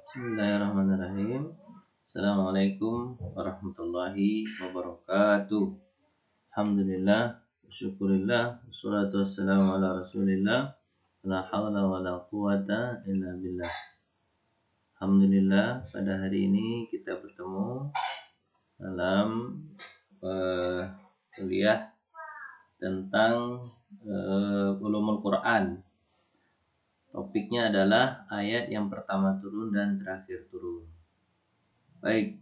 Bismillahirrahmanirrahim. Assalamualaikum warahmatullahi wabarakatuh. Alhamdulillah, syukurillah, wassalatu wassalamu ala rasulillah, la hawla wa la quwata illa billah. Alhamdulillah, pada hari ini kita bertemu dalam kuliah tentang ulumul Quran. Topiknya adalah ayat yang pertama turun dan terakhir turun. Baik,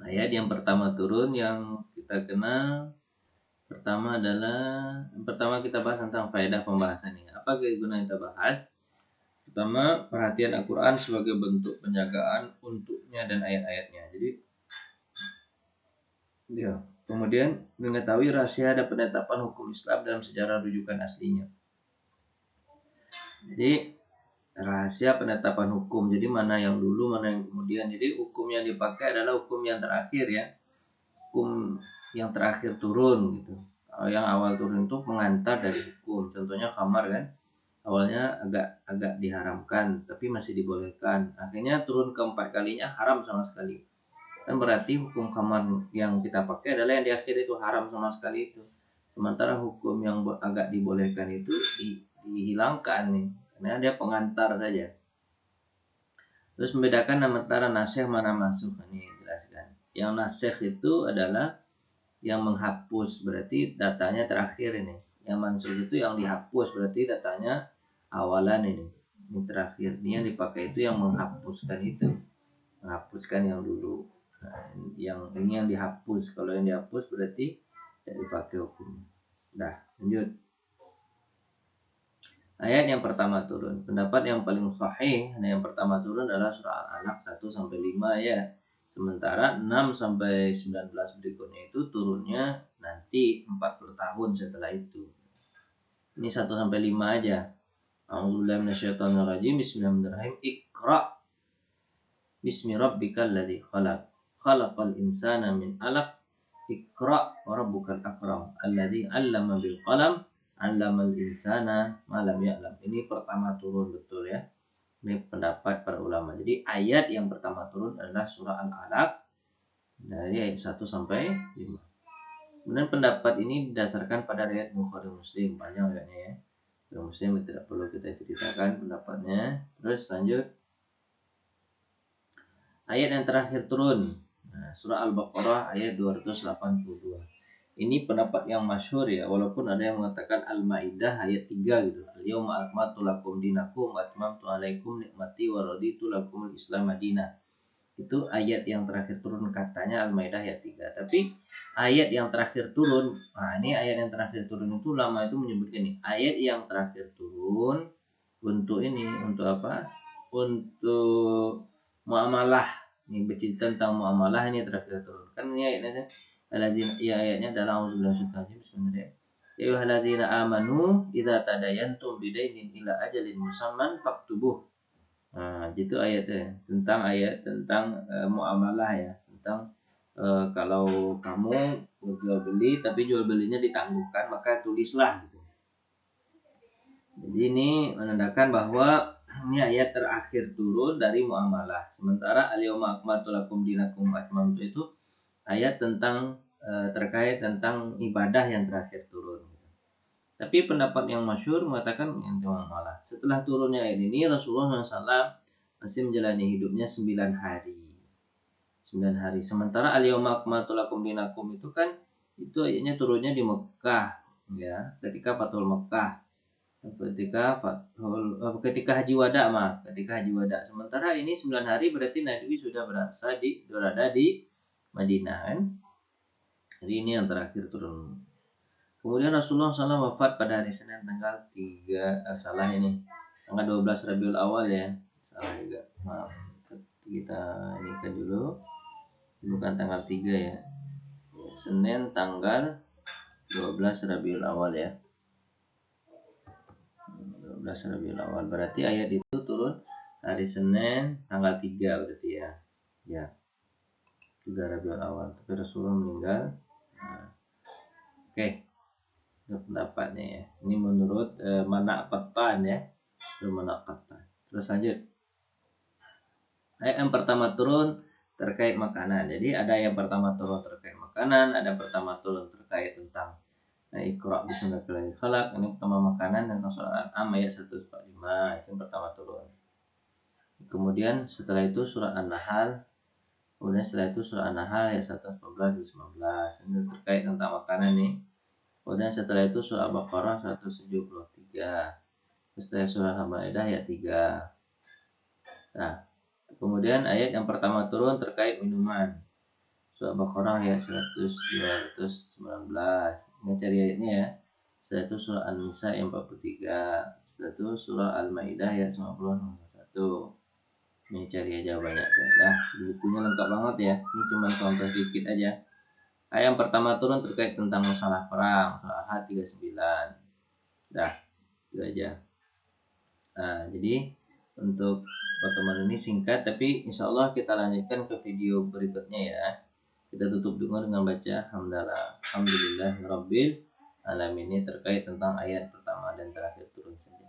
ayat yang pertama turun yang kita kenal pertama kita bahas tentang faedah pembahasan ini. Apa kegunaan kita bahas? Pertama, perhatian Al-Quran sebagai bentuk penjagaan untuknya dan ayat-ayatnya. Jadi, kemudian mengetahui rahasia dan penetapan hukum Islam dalam sejarah rujukan aslinya. Jadi rahasia penetapan hukum. Jadi mana yang dulu, mana yang kemudian. Jadi hukum yang dipakai adalah hukum yang terakhir ya. Hukum yang terakhir turun gitu. Kalau yang awal turun itu pengantar dari hukum. Contohnya khamar kan. Awalnya agak diharamkan tapi masih dibolehkan. Akhirnya turun keempat kalinya haram sama sekali. Dan berarti hukum khamar yang kita pakai adalah yang di akhir itu haram sama sekali itu. Sementara hukum yang agak dibolehkan itu dihilangkan nih. Karena dia pengantar saja. Terus membedakan antara nasikh mana mansukh ini jelaskan. Yang nasikh itu adalah yang menghapus, berarti datanya terakhir ini. Yang mansukh itu yang dihapus, berarti datanya awalan ini. Ini terakhir. Ini yang dipakai itu yang menghapuskan itu. Menghapuskan yang dulu. Nah, yang ini yang dihapus. Kalau yang dihapus berarti tidak dipakai hukum. Dah, lanjut. Ayat yang pertama turun. Pendapat yang paling sahih yang pertama turun adalah surah Al-Alaq 1 sampai 5 ya. Sementara 6 sampai 19 berikutnya itu turunnya nanti 40 tahun setelah itu. Ini 1 sampai 5 aja. A'udzubillahi minasyaitonirrajim. Bismillahirrahmanirrahim. Iqra bismi rabbikal ladzi khalaq. Khalaqal insana min 'alaq. Iqra wa rabbukal akram. Alladzi 'allama bil qalam. 'allamal insana ma lam ya'lam. Ini pertama turun betul ya. Ini pendapat para ulama. Jadi ayat yang pertama turun adalah surah Al-Alaq dari ayat 1 sampai 5. Kemudian pendapat ini didasarkan pada riwayat Bukhari Muslim. Panjang ayatnya ya. Bukhari Muslim tidak perlu kita ceritakan pendapatnya. Terus lanjut. Ayat yang terakhir turun. Nah, surah Al-Baqarah ayat 282. Ini pendapat yang masyhur ya, walaupun ada yang mengatakan Al-Maidah ayat 3 gitu. Al-yauma akmaltu lakum dinakum wa atmamtu alaikum nikmati wa raditu lakumul Islam madinah. Itu ayat yang terakhir turun katanya Al-Maidah ayat 3. Tapi ayat yang terakhir turun, nah ini ayat yang terakhir turun itu lama itu menyebutkan ini. Ayat yang terakhir turun untuk ini, untuk apa? Untuk muamalah. Ini bercerita tentang muamalah ini terakhir turun. Kan ini ayatnya ayatnya adalah auzubillahi bismillahirrahmanirrahim. Ya ayyuhalladzina amanu idza tadayantum bidainin ila ajalin musamman faktubuh. Nah, itu ayatnya tentang muamalah ya, tentang kalau kamu jual beli tapi jual belinya ditangguhkan maka tulislah gitu. Jadi ini menandakan bahwa ini ayat terakhir turun dari muamalah. Sementara al-yauma akmaltu lakum dinakum wa atmamtu itu ayat tentang terkait tentang ibadah yang terakhir turun. Tapi pendapat yang masyhur mengatakan yang muamalah. Setelah turunnya ayat ini Rasulullah SAW masih menjalani hidupnya 9 hari. 9 hari. Sementara al-yauma akmaltu lakum dinakum itu kan itu ayatnya turunnya di Mekah ya, ketika Fathul Mekah. Ketika haji wada. Sementara ini 9 hari berarti Nabi sudah berada di Madinah kan. Jadi ini yang terakhir turun. Kemudian Rasulullah SAW wafat pada hari Senin tanggal 12 Rabiul Awal ya. Salah juga. Maaf. Kita ini kan dulu. Bukan tanggal 3 ya. Senin tanggal 12 Rabiul Awal ya. 12 Rabiul Awal. Berarti ayat itu turun hari Senin tanggal 3 berarti ya. Ya. 3 Rabiul Awal. Tapi Rasulullah meninggal. Nah. Oke. Itu pendapatnya ya. Ini menurut Manak Qattan ya. Manak Qattan. Terus lanjut. Ayat yang pertama turun terkait makanan. Jadi ada yang pertama turun terkait makanan, ada pertama turun terkait tentang Iqra bismika alladzi khalaq. Ini pertama makanan dan surah An'am ayat 145 itu yang pertama turun. Kemudian setelah itu surah An-Nahl. Kemudian setelah itu surah An-Nahl ayat 114 dan 19. Ini terkait tentang makanan nih. Kemudian setelah itu surah Al-Baqarah 173. Setelah surah Al-Maidah ayat 3. Nah, kemudian ayat yang pertama turun terkait minuman. Surah Al-Baqarah ayat 219. Ini cari ayatnya ya. Setelah itu surah An-Nisa ayat 43. Setelah itu surah Al-Maidah ayat 91. Ini cari aja banyak. Nah, bukunya lengkap banget ya. Ini cuma contoh dikit aja. Ayat yang pertama turun terkait tentang masalah perang. Surah Al-Ahzab 39. Dah, itu aja. Nah, jadi untuk pertemuan ini singkat, tapi insya Allah kita lanjutkan ke video berikutnya ya. Kita tutup dengan baca Alhamdulillahirabbil alamin. Ini terkait tentang ayat pertama dan terakhir turun saja.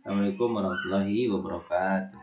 Assalamualaikum warahmatullahi wabarakatuh.